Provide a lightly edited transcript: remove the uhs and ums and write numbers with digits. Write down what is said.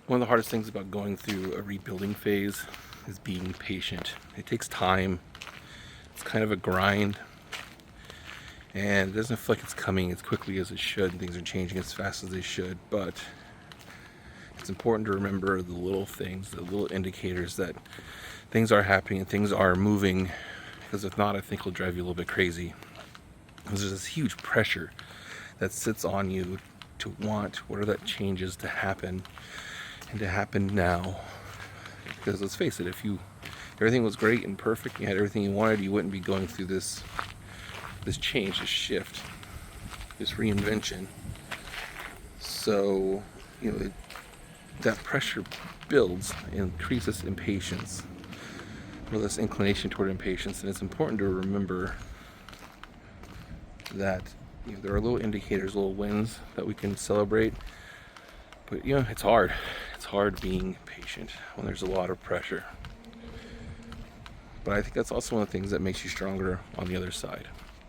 One of the hardest things about going through a rebuilding phase is being patient. It takes time. It's kind of a grind, and it doesn't feel like it's coming as quickly as it should, and things are changing as fast as they should. But it's important to remember the little things, the little indicators that things are happening and things are moving, because if not, I think it'll drive you a little bit crazy. Because there's this huge pressure that sits on you to want what are that changes to happen, and to happen now. Because let's face it, if everything was great and perfect, you had everything you wanted, you wouldn't be going through this change, this shift, this reinvention. So, that pressure builds and increases impatience, or this inclination toward impatience. And it's important to remember that there are little indicators, little wins that we can celebrate. But it's hard. It's hard being patient when there's a lot of pressure. But I think that's also one of the things that makes you stronger on the other side.